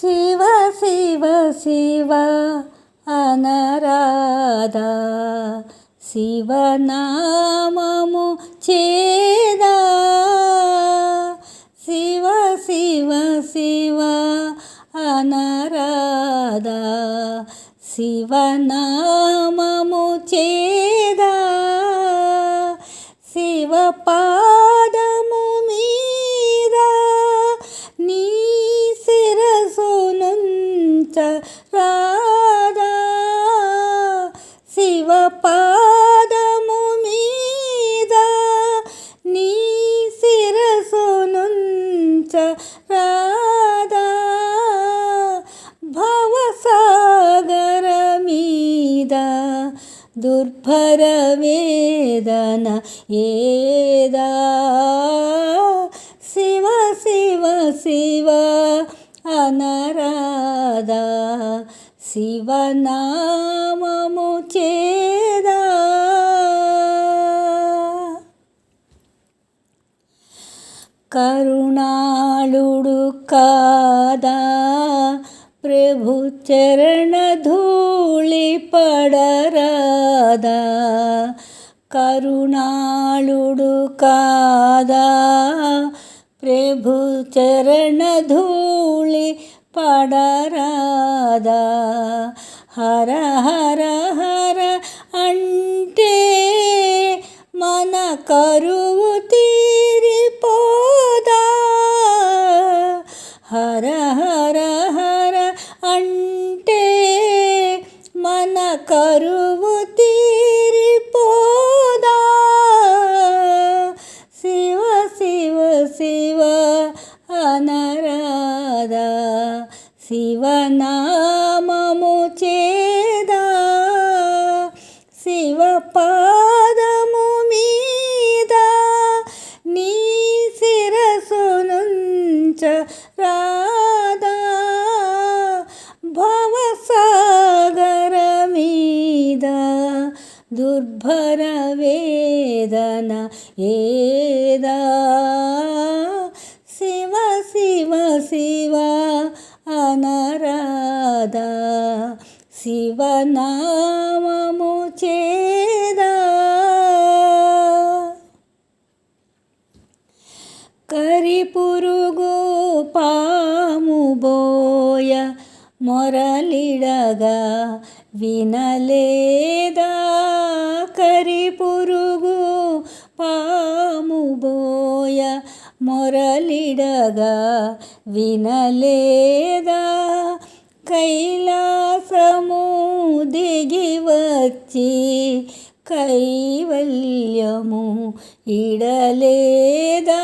శివ శివ శివ అనరాధా, శివనామము చేదా. శివ శివ శివ అనరాధా, శివనామము చేదా. శివ పాదము మీద నీ శిరసునుంచ రాధా. శివ పాదము మీద నీ శిరసునుంచ రాధా. భవసాగర మీద దుర్భర వేదన ఏదా. శివ శివ శివ అనరాధా, శివనామము చేదా. కరుణాళుడు కాదా ప్రభు చరణ ధూళి పడరాదా. కరుణాళుడు కాదా ప్రభు చరణ ధూళి పడరాదా. హర హర హర అంటే మన కరువు తీరిపోదా. హర హర హర అంటే మన కరువు తీరిపోదా. శివ శివ శివ అనరాధా, శివనామము చేదా. శివ పాదము మీద నీ శిరసునుంచ రాధా. భవసాగర మీద దుర్భర వేదన ఏదా. శివ శివ శివ అనరాధా, శివనామము చేదా. కరిపురుగు పాము బోయ మొరలిడగా వినలేదా. కరిపురుగు పాము బోయ మొరలిడగా వినలేదా. కైలాసము దిగి వచ్చి కైవల్యము ఇడలేదా.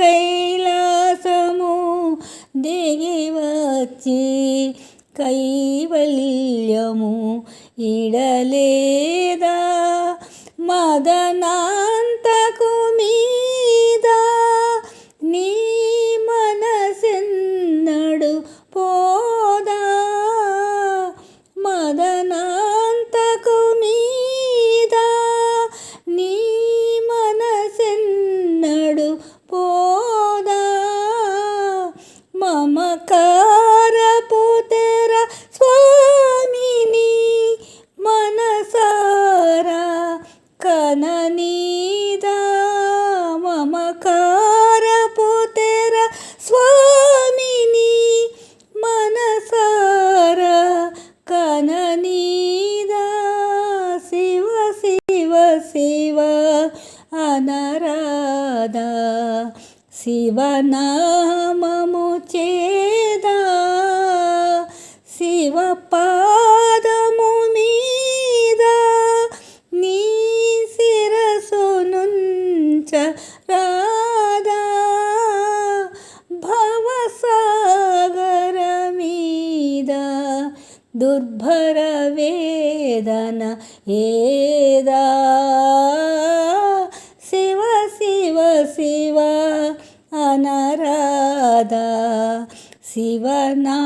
కైలాసము దిగి వచ్చి కైవల్యము ఇడలేదా. మదనాంతకు మీద నీ మనసెన్నడు పోదా. మదనాంతకు మీద నీ మనసెన్నడు పోదా. మమకారపు తెర స్వామిని మనసారా కననీదా. మమకారపు తెర స్వామిని మనసారా కననీదా. శివ శివ శివ అనరాధా, శివనామము చేదా. శివ పాదము మీద నీ శిరసునుంచ రాధా. భవసాగర మీద దుర్భర వేదన ఏదా. శివ శివ శివ అనరాధా, శివనా